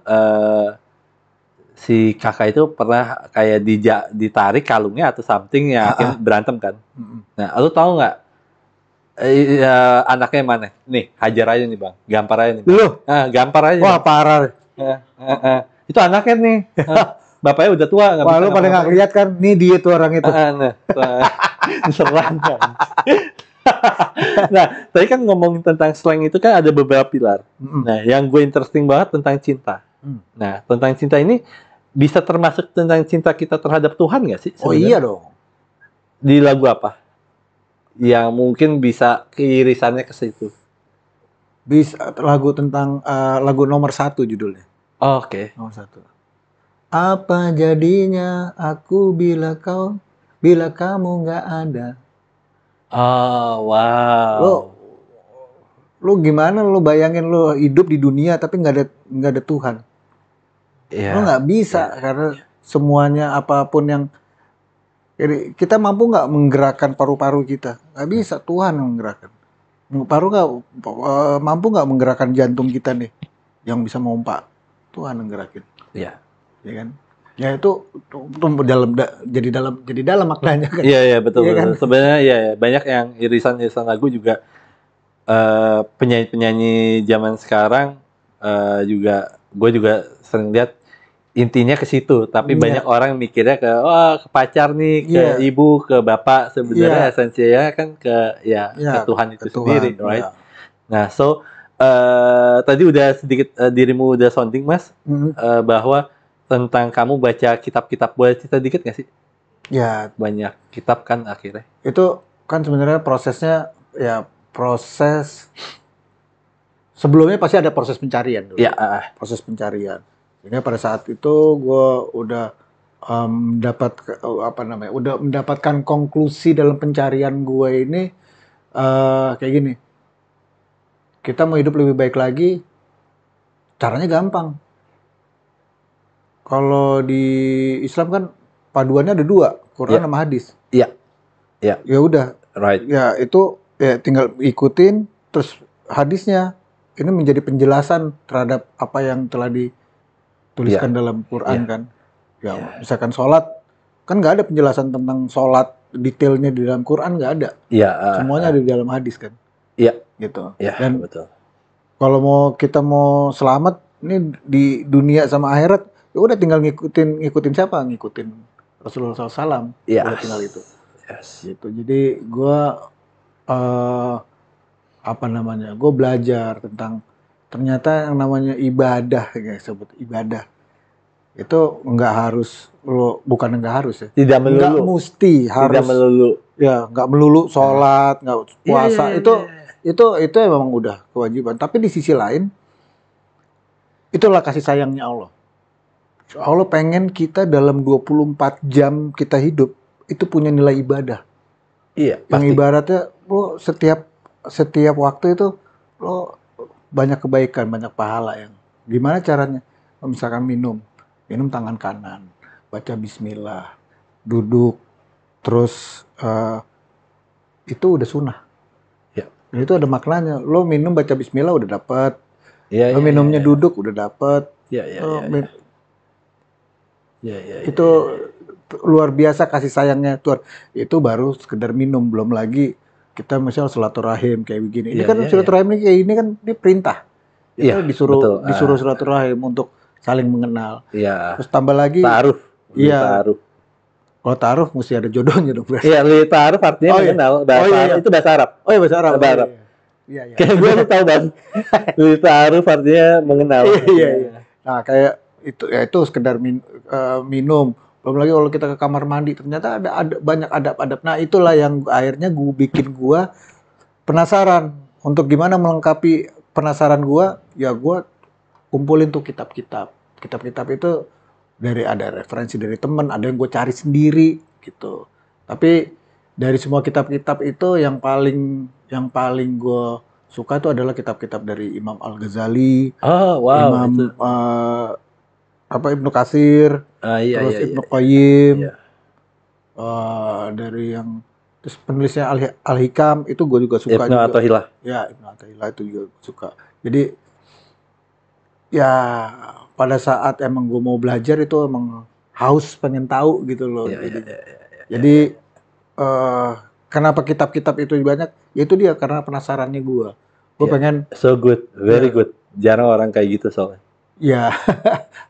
si kakak itu pernah kayak ditarik kalungnya atau something ya akhirnya berantem kan. Nah, lu tahu nggak anaknya mana? Nih, hajar aja nih Bang, gampar aja nih. Lu? Gampar aja. Wah, parah. Itu anaknya nih. Bapaknya udah tua. Wah, lu pada nggak lihat kan? Nih dia tuh orang itu. Diserang kan. Nah, tadi kan ngomongin tentang slang itu kan ada beberapa pilar. Nah, yang gue interesting banget tentang cinta. Nah, tentang cinta ini bisa termasuk tentang cinta kita terhadap Tuhan nggak sih? Oh iya dong. Di lagu apa? Yang mungkin bisa keirisannya ke situ. Bisa lagu tentang lagu nomor 1 judulnya. Oke. Nomor 1. Apa jadinya aku bila kamu nggak ada? Oh, wow. Lu gimana lu bayangin lu hidup di dunia tapi nggak ada Tuhan? Lo nggak bisa karena semuanya apapun yang kita mampu nggak menggerakkan paru-paru kita? Nggak bisa, Tuhan yang menggerakkan. Mampu nggak menggerakkan jantung kita nih yang bisa mompa? Tuhan yang gerakin. Iya. Ya kan? Ya itu jadi dalam maknanya kan. Iya betul. Ya, kan? Sebenarnya ya banyak yang irisan lagu juga penyanyi-penyanyi zaman sekarang gue juga sering lihat intinya ke situ, tapi banyak orang mikirnya ke pacar nih, ke ibu, ke bapak. Sebenarnya esensinya kan ke Tuhan itu sendiri, right? Nah, so tadi udah sedikit dirimu udah sounding Mas, bahwa tentang kamu baca kitab-kitab, boleh cerita dikit nggak sih? Ya, banyak kitab kan akhirnya. Itu kan sebenarnya prosesnya proses sebelumnya pasti ada proses pencarian dulu. Ya, proses pencarian. Sehingga pada saat itu gue udah udah mendapatkan konklusi dalam pencarian gue ini kayak gini. Kita mau hidup lebih baik lagi, caranya gampang. Kalau di Islam kan paduannya ada 2, Quran sama hadis. Iya. Ya udah. Right. Ya itu tinggal ikutin, terus hadisnya ini menjadi penjelasan terhadap apa yang telah dituliskan dalam Quran kan. Ya misalkan sholat, kan nggak ada penjelasan tentang sholat detailnya di dalam Quran, nggak ada. Semuanya ada di dalam hadis kan. Iya. Gitu. Dan betul. Kalau kita mau selamat ini di dunia sama akhirat, ya udah tinggal ngikutin siapa? Ngikutin Rasulullah SAW. Udah tinggal itu. Gitu. Jadi gue gue belajar tentang ternyata yang namanya ibadah, sebut ibadah itu nggak harus bukan nggak harus ya. Tidak melulu. Nggak mesti harus. Tidak melulu. Ya nggak melulu sholat, nggak puasa itu memang udah kewajiban. Tapi di sisi lain itulah kasih sayangnya Allah. Allah pengen kita dalam 24 jam kita hidup itu punya nilai ibadah. Iya. Yang ibaratnya lo setiap waktu itu lo banyak kebaikan, banyak pahala yang. Gimana caranya? Misalkan minum tangan kanan, baca Bismillah, duduk, terus itu udah sunnah. Dan itu ada maknanya. Lo minum baca Bismillah udah dapat. Lo minumnya duduk udah dapat. Itu luar biasa kasih sayangnya Tuhan. Itu baru sekedar minum, belum lagi kita misalnya silaturahim kayak begini. Ini kan silaturahim ini kayak ini kan dia perintah. Kita disuruh silaturahim untuk saling mengenal. Terus tambah lagi ta'aruf. Kalau ta'aruf mesti ada jodohnya dong. Iya, ta'aruf artinya mengenal. Itu bahasa Arab. Oh iya, bahasa Arab. Iya. Kayak gue tahu Bang. Ta'aruf artinya mengenal. Iya. Nah, kayak itu sekedar minum. Belum lagi kalau kita ke kamar mandi ternyata ada banyak adab-adab. Nah, itulah yang akhirnya bikin gue penasaran. untuk gimana melengkapi penasaran gua, ya gua kumpulin tuh kitab-kitab. Kitab-kitab itu ada referensi dari temen, ada yang gue cari sendiri gitu. Tapi dari semua kitab-kitab itu yang paling gue suka itu adalah kitab-kitab dari Imam Al-Ghazali, Oh, wow, Imam itu. Ibnu Katsir, Iya, terus iya, Ibnu iya. Qayyim, Iya. dari yang terus penulisnya Al-Hikam itu gue juga suka Ibnu juga. Athaillah. Ya, Ibnu Athaillah itu juga gua suka. Jadi ya pada saat emang gue mau belajar itu emang haus pengen tahu gitu loh Iya, iya, jadinya. iya, iya, iya. Jadi kenapa kitab-kitab itu banyak? Ya itu dia karena penasarannya gue. Gue Iya. pengen So good, very ya, good. Jarang orang kayak gitu soalnya. ya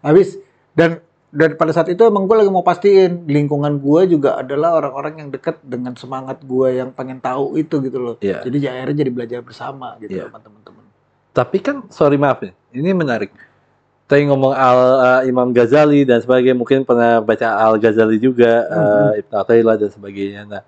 habis dan pada saat itu emang gue lagi mau pastiin lingkungan gue juga adalah orang-orang yang dekat dengan semangat gue yang pengen tahu itu gitu loh. Iya. Jadi ya akhirnya jadi belajar bersama gitu Iya. sama teman-teman. Tapi kan, sorry maaf nih, ini menarik. Tadi ngomong Imam Ghazali dan sebagainya, mungkin pernah baca Al-Ghazali juga, Ibnu Athaillah dan sebagainya. Nah,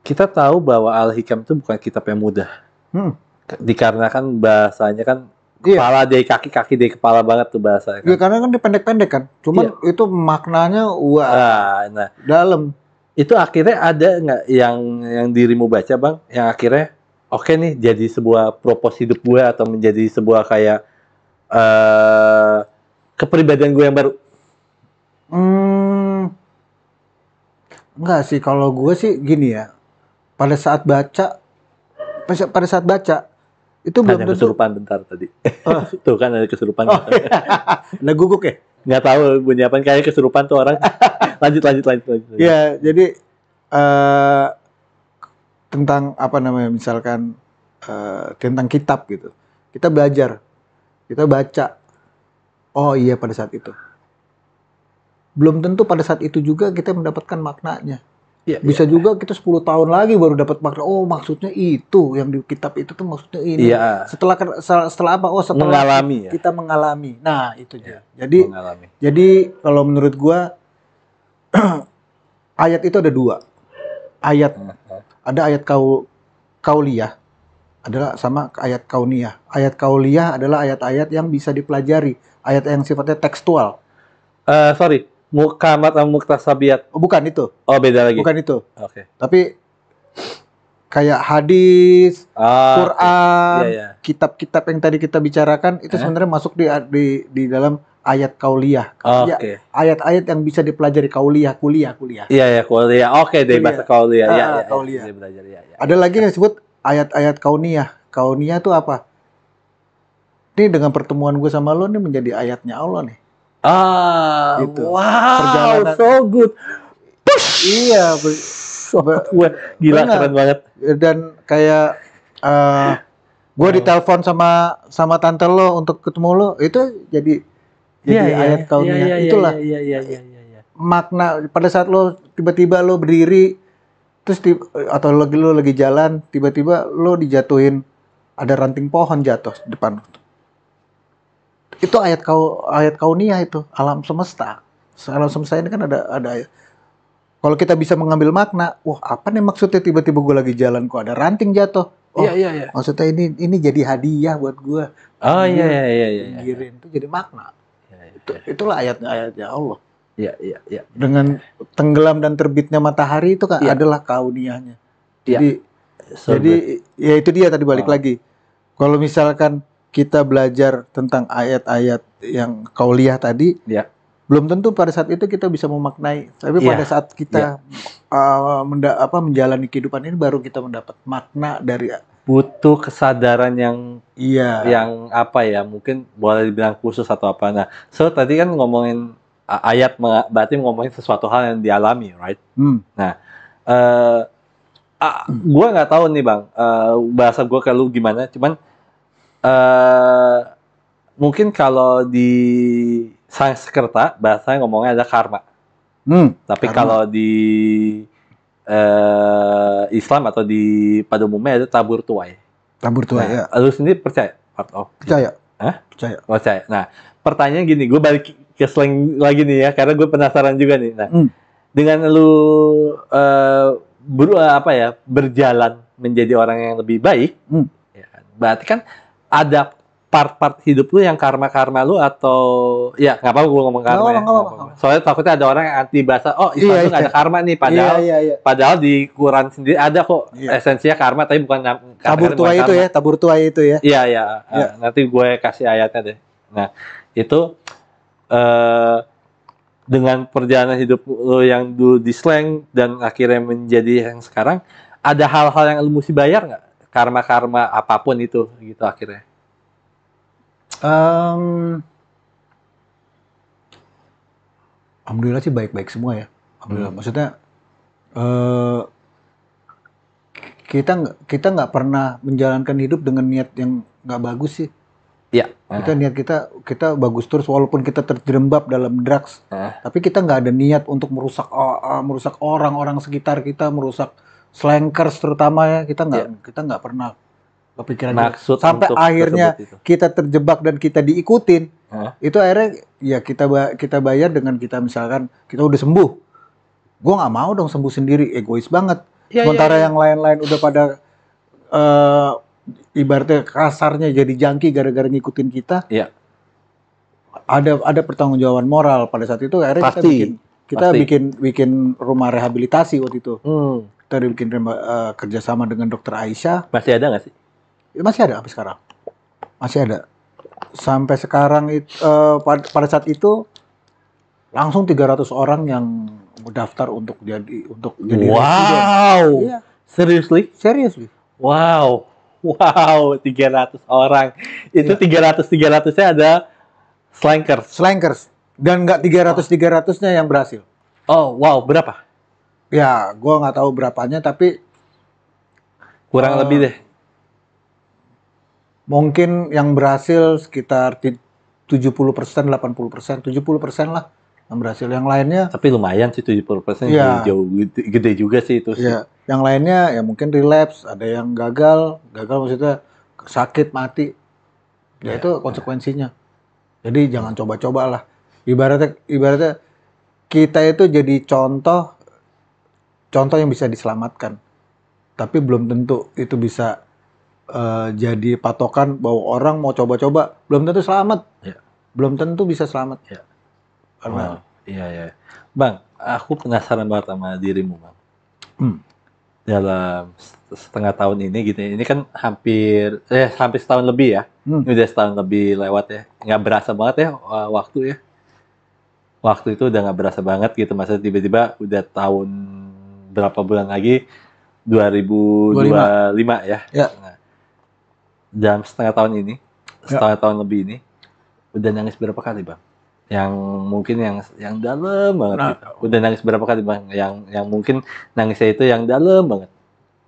kita tahu bahwa Al-Hikam itu bukan kitab yang mudah. Hmm. Dikarenakan bahasanya kan Iya. kepala dari kaki dari kepala banget tuh bahasanya. Ya karena kan dia pendek-pendek kan. Cuman itu maknanya wah Nah, dalam. itu akhirnya ada nggak yang dirimu baca, Bang, yang akhirnya oke nih jadi sebuah propos hidup gue atau menjadi sebuah kayak kepribadian gue yang baru? Enggak sih, kalau gue sih gini ya. Pada saat baca itu belum Hanya tentu. kesurupan bentar tadi. Tuh kan ada kesurupan. Oh, ada guguk ya? Nggak tahu bunyi apa, kayak kesurupan tuh orang. lanjut. Ya, jadi tentang apa namanya, misalkan tentang kitab gitu. Kita belajar, kita baca. Oh iya pada saat itu. Belum tentu pada saat itu juga kita mendapatkan maknanya. Ya, Bisa juga kita 10 tahun lagi baru dapat makna. Oh, maksudnya itu yang di kitab itu tuh maksudnya ini. Iya. Setelah apa? Oh, setelah mengalami ya. kita mengalami. Nah, itu dia. Ya, Jadi mengalami. kalau menurut gua ayat itu ada dua. Ayat ada ayat kauliyah adalah sama ayat kauniyah. Ayat kauliyah adalah ayat-ayat yang bisa dipelajari, ayat yang sifatnya tekstual. Sorry, mukamat atau muktasabiyat? Oh, bukan itu. Oh, beda lagi. Bukan itu. Oke. Tapi kayak hadis, Quran, Iya. kitab-kitab yang tadi kita bicarakan itu sebenarnya masuk di dalam ayat kauliyah. Oke. Ayat-ayat yang bisa dipelajari kuliah. Iya, kuliah. Oke, dari bahasa kuliah. Iya, kuliah. Iya, belajar. Iya. Ada lagi yang disebut ayat-ayat kauniyah. Kauniyah itu apa? Ini dengan pertemuan gue sama lo nih menjadi ayatnya Allah nih. Gitu. Wow, Perjalanan. so good. Push. Iya, Gila, keren banget. Dan kayak gue ditelepon sama tante lo untuk ketemu lo, itu jadi ayat kauniyah. Itulah makna pada saat lo tiba-tiba lo berdiri terus atau lo lagi jalan tiba-tiba lo dijatuhin, ada ranting pohon jatuh di depan. Itu ayat kauniyah, itu alam semesta. Alam semesta ini kan ada ayat. Kalau kita bisa mengambil makna, wah apa nih maksudnya tiba-tiba gue lagi jalan kok ada ranting jatuh. Oh, iya. Maksudnya ini jadi hadiah buat gue. Oh iya. Pinggirin itu jadi makna. Itulah ayatnya Allah. Iya. Dengan tenggelam dan terbitnya matahari itu kan adalah kauniyahnya. Jadi ya itu dia tadi balik lagi. Kalau misalkan kita belajar tentang ayat-ayat yang kauliyah tadi, belum tentu pada saat itu kita bisa memaknai. Tapi pada saat kita menjalani kehidupan ini baru kita mendapat makna dari. Butuh kesadaran yang apa ya, mungkin boleh dibilang khusus atau apa. Nah, so tadi kan ngomongin ayat berarti ngomongin sesuatu hal yang dialami, right? Nah, gue nggak tahu nih Bang, bahasa gue ke lu gimana, cuman mungkin kalau di Sanskerta bahasanya ngomongnya ada karma. Tapi kalau di Islam atau pada umumnya ada tabur tuai. Tabur tuai, ya. Lu sendiri percaya? Percaya. Percaya. Nah, pertanyaan gini, gue balik ke slang lagi nih ya, karena gue penasaran juga nih. Nah, dengan lu berjalan menjadi orang yang lebih baik, ya kan? Berarti kan ada part-part hidup lu yang karma-karma lu atau ya nggak apa-apa gue ngomong karma ya. Nggak apa-apa. Soalnya takutnya ada orang yang anti bahasa, oh Islam Iya, tuh nggak ada karma nih, padahal Iya. padahal di Quran sendiri ada kok Iya. esensinya karma, tapi bukan Tabur katakannya bukan tuai itu karma. ya, tabur tuai itu ya. Iya. Iya. Nanti gue kasih ayatnya deh. Nah, itu dengan perjalanan hidup lo yang dulu di slang dan akhirnya menjadi yang sekarang, ada hal-hal yang lo mesti bayar nggak? Karma-karma apapun itu gitu akhirnya. Alhamdulillah sih baik-baik semua ya. Alhamdulillah. Maksudnya kita nggak pernah menjalankan hidup dengan niat yang nggak bagus sih. Iya. Kita niat kita bagus terus walaupun kita terjerembab dalam drugs, tapi kita nggak ada niat untuk merusak orang-orang sekitar kita, merusak slankers terutama ya. Kita nggak pernah kepikiran maksud sampai akhirnya kita terjebak dan kita diikutin. Itu akhirnya ya kita bayar dengan kita misalkan kita udah sembuh. Gue nggak mau dong sembuh sendiri, egois banget. Sementara yang lain-lain udah pada ibaratnya kasarnya jadi jangki gara-gara ngikutin kita. Iya. Ada pertanggungjawaban moral pada saat itu. Akhirnya kita bikin rumah rehabilitasi waktu itu. Kita bikin kerjasama dengan Dokter Aisyah. Masih ada nggak sih? Ya, masih ada sampai sekarang. Masih ada. Sampai sekarang pada saat itu langsung 300 orang yang mendaftar untuk jadi wow. Iya. Seriously? Wow, 300 orang. Itu 300-300-nya ada slankers. Dan nggak 300-300-nya yang berhasil. Oh, wow, berapa? Ya, gue nggak tahu berapanya, tapi kurang lebih deh. Mungkin yang berhasil sekitar 70%, 80%, 70% lah yang berhasil. Yang lainnya tapi lumayan sih 70%, jauh gede juga sih itu. Iya. Yang lainnya ya mungkin relapse, ada yang gagal maksudnya sakit mati. Ya itu konsekuensinya. Jadi jangan coba-coba lah. Ibaratnya kita itu jadi contoh yang bisa diselamatkan. Tapi belum tentu itu bisa jadi patokan bahwa orang mau coba-coba belum tentu selamat. Belum tentu bisa selamat. Karena iya. Bang, aku penasaran banget sama dirimu, Bang. Dalam setengah tahun ini gitu. Ini kan hampir setahun lebih ya. Ini udah setahun lebih lewat ya. Nggak berasa banget ya waktu ya. Waktu itu udah nggak berasa banget gitu. Masa tiba-tiba udah tahun berapa bulan lagi 2025 ya. Nah, dalam setengah tahun ini, tahun lebih ini, udah nangis berapa kali, Bang? Yang mungkin yang dalam banget gitu. Udah nangis berapa kali, Bang? Yang mungkin nangisnya itu yang dalam banget.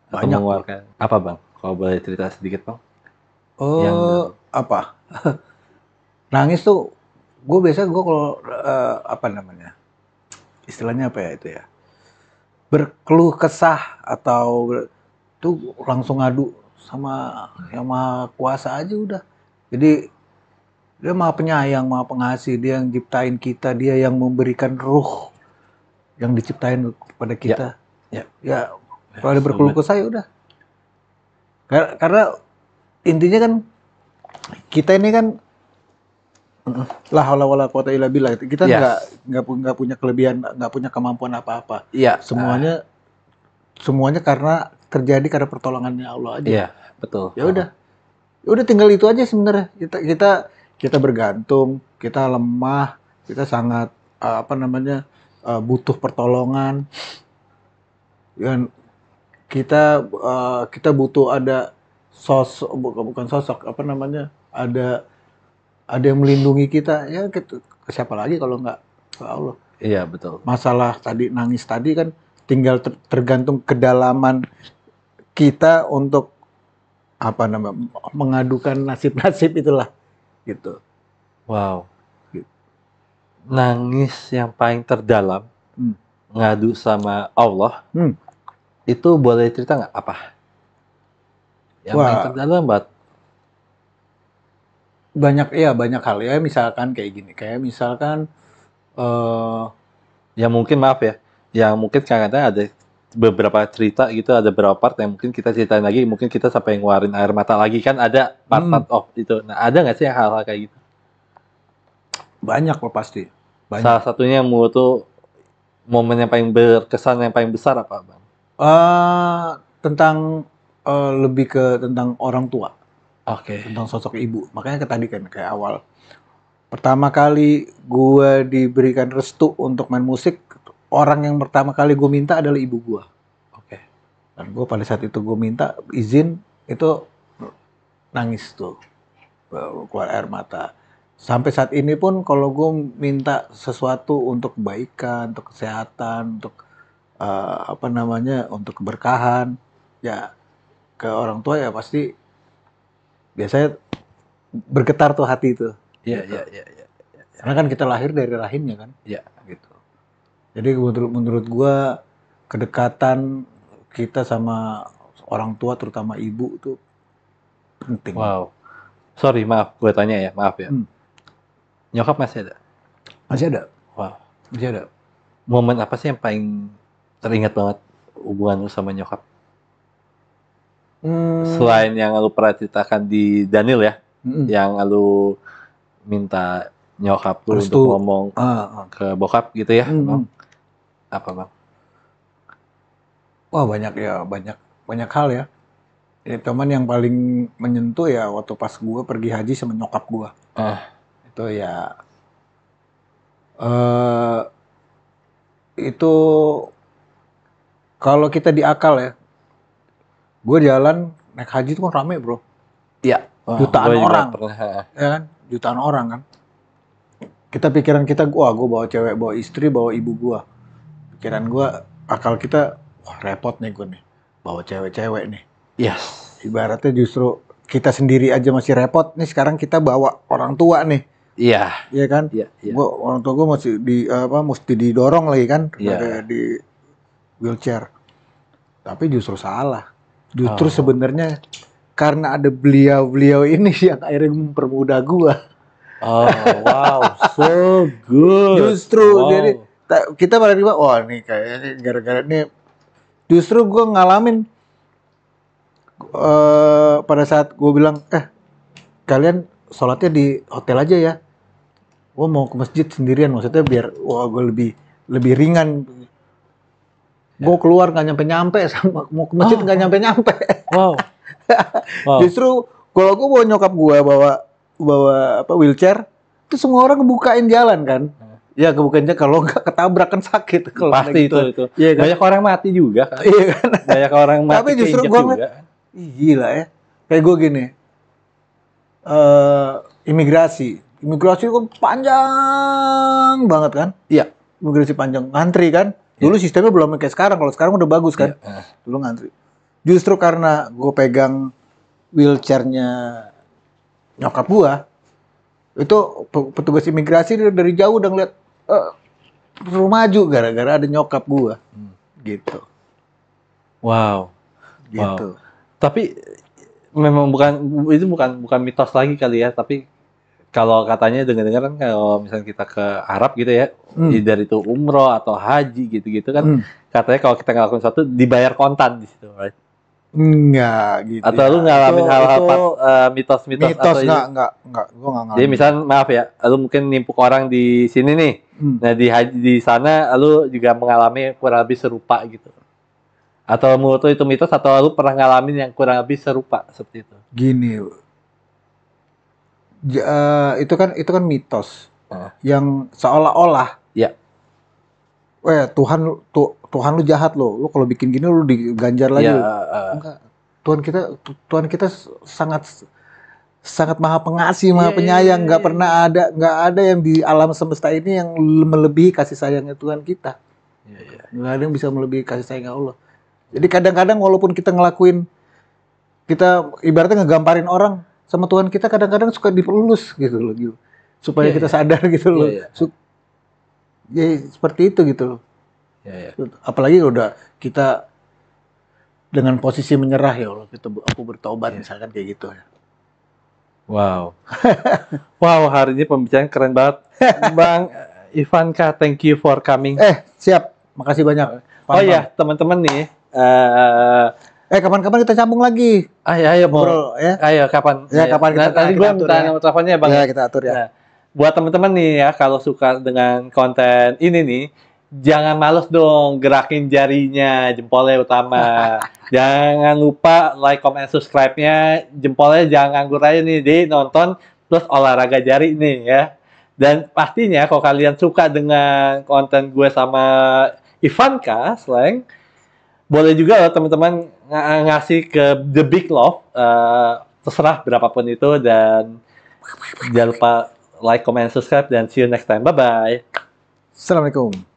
Banyak. Mengeluarkan apa, Bang? Kalau boleh cerita sedikit, Bang? Apa? Nangis tuh gue kalau apa namanya? Istilahnya apa ya itu ya? Berkeluh kesah atau tuh langsung ngadu sama yang Maha Kuasa aja udah. Jadi dia Maha Penyayang, Maha Pengasih, dia yang ciptain kita, dia yang memberikan ruh yang diciptain kepada kita. Ya kalau ada berkeluh kesah ya udah. Karena intinya kan kita ini kan la haula wala quwata illa billah. Kita nggak punya kelebihan, nggak punya kemampuan apa-apa. Semuanya karena terjadi karena pertolongannya Allah aja. Iya, betul. Ya udah tinggal itu aja sebenarnya. Kita bergantung, kita lemah, kita sangat butuh pertolongan. Dan kita butuh ada sosok, bukan sosok, ada yang melindungi kita. Ya ke siapa lagi kalau nggak ke Allah. Iya, betul. Masalah tadi nangis tadi kan tinggal tergantung kedalaman kita untuk mengadukan nasib-nasib itulah gitu. Wow. Nangis yang paling terdalam ngadu sama Allah. Itu boleh cerita nggak apa? Yang paling terdalam banget. Banyak hal ya, misalkan kayak gini, kayak misalkan ya mungkin maaf ya, yang mungkin kadang-kadang ada beberapa cerita gitu, ada beberapa part yang mungkin kita ceritain lagi, mungkin kita sampai ngeluarin air mata lagi kan, ada part-part of itu. Nah, ada nggak sih yang hal-hal kayak gitu? Banyak loh pasti. Banyak. Salah satunya yang menurut tuh momen yang paling berkesan, yang paling besar apa, Bang? Tentang lebih ke tentang orang tua, Oke. tentang sosok ibu. Makanya tadi kan kayak awal. Pertama kali gue diberikan restu untuk main musik, orang yang pertama kali gue minta adalah ibu gue. Oke. Dan gue pada saat itu gue minta izin, itu nangis tuh, keluar air mata. Sampai saat ini pun kalau gue minta sesuatu untuk kebaikan, untuk kesehatan, untuk apa namanya, untuk keberkahan, ya ke orang tua ya pasti biasanya bergetar tuh hati itu. Iya, Gitu. iya. Karena kan kita lahir dari rahimnya kan. Iya. Gitu. Jadi menurut gua kedekatan kita sama orang tua terutama ibu tuh penting. Wow. Sorry, maaf, gue tanya ya, maaf ya. Nyokap masih ada? Masih ada. Wow. Masih ada. Momen apa sih yang paling teringat banget hubungan lu sama nyokap? Selain yang lu pernah ceritakan di Daniel ya, yang lu minta nyokap lu Restu. untuk ngomong ke bokap gitu ya, Bang? Apa, Bang? Wah banyak ya, banyak hal ya. Ya, cuman yang paling menyentuh ya waktu pas gua pergi haji sama nyokap gua. Itu ya itu kalau kita di akal ya, gue jalan naik haji itu kan rame bro. Iya. Jutaan Gua juga orang, pernah. ya kan? Jutaan orang kan. Kita pikiran kita, wah gue bawa cewek, bawa istri, bawa ibu gue. Pikiran gue, akal kita, wah repot nih gue nih, bawa cewek-cewek nih. Yes. Ibaratnya justru kita sendiri aja masih repot nih, sekarang kita bawa orang tua nih. Iya. Iya kan? Iya. Gua orang tua gue masih mesti didorong lagi kan, Iya. di wheelchair. Tapi justru salah. Justru sebenarnya karena ada beliau-beliau ini yang akhirnya mempermudah gua. Oh, wow, so good. Justru jadi kita malah tiba, wah nih kayaknya gara-gara ini justru gua ngalamin pada saat gua bilang, kalian sholatnya di hotel aja ya. Gua mau ke masjid sendirian, maksudnya biar gua lebih ringan. Gue keluar nggak nyampe-nyampe, sama mau ke masjid nggak nyampe-nyampe. Wow. Justru kalau gue bawa nyokap gue bawa wheelchair, itu semua orang kebukain jalan kan. Ya kebukain jalan, kalau nggak ketabrak kan sakit. Kalau pasti gitu. itu. Iya kan? Banyak orang mati juga kan. Iya kan. Banyak orang mati. Tapi justru gue ngeliat, gila ya. Kayak gue gini, imigrasi kan panjang banget kan. Iya. Imigrasi panjang, ngantri kan. Dulu sistemnya belum kayak sekarang. Kalau sekarang udah bagus kan. Dulu ngantri. Justru karena gue pegang wheelchairnya nyokap gue, itu petugas imigrasi dari jauh udah ngeliat suruh maju gara-gara ada nyokap gue. Gitu. Wow. Gitu. Tapi memang bukan mitos lagi kali ya. Tapi kalau katanya dengar-dengar kan kalau misalnya kita ke Arab gitu ya, either itu umroh atau haji gitu-gitu kan, katanya kalau kita ngelakuin sesuatu dibayar kontan di situ, right? Enggak gitu. Atau lu ngalamin hal-hal mitos-mitos atau enggak, gua enggak ngalamin. Jadi misalnya maaf ya, lu mungkin nimpuk orang di sini nih. Nah di sana lu juga mengalami kurang lebih serupa gitu. Atau menurut lu itu mitos atau lu pernah ngalamin yang kurang lebih serupa seperti itu? Gini, itu kan mitos yang seolah-olah Tuhan lu jahat lu kalau bikin gini lu diganjar lagi. Enggak. Tuhan kita sangat maha pengasih, maha penyayang. Nggak ada yang di alam semesta ini yang melebihi kasih sayangnya Tuhan kita. Nggak ada yang bisa melebihi kasih sayang Allah. Jadi kadang-kadang walaupun kita ibaratnya ngegamparin orang, sama Tuhan kita kadang-kadang suka diperlus gitu loh, gitu. Supaya kita sadar gitu loh. Ya seperti itu gitu loh. Apalagi udah kita dengan posisi menyerah, ya Allah, aku bertobat misalkan kayak gitu ya. Wow. Wow, hari ini pembicaraan keren banget. Bang Ivanka, thank you for coming. Siap. Makasih banyak. Oh iya, teman-teman nih. Kapan-kapan kita sambung lagi. Ayo Ngobrol ya. Ayo kapan? Ya, kapan kita Nanti gue atur minta ya. nomor teleponnya Bang. Ya, kita atur ya. Nah, buat teman-teman nih ya, kalau suka dengan konten ini nih, jangan males dong gerakin jarinya, jempolnya utama. Jangan lupa like, comment, subscribe-nya, jempolnya jangan nganggur aja nih, jadi nonton terus olahraga jari nih ya. Dan pastinya kalau kalian suka dengan konten gue sama Ivanka, Slang, boleh juga loh teman-teman ngasih ke The Big Love, terserah berapapun itu, dan jangan lupa like, comment, subscribe, dan see you next time. Bye-bye. Assalamualaikum.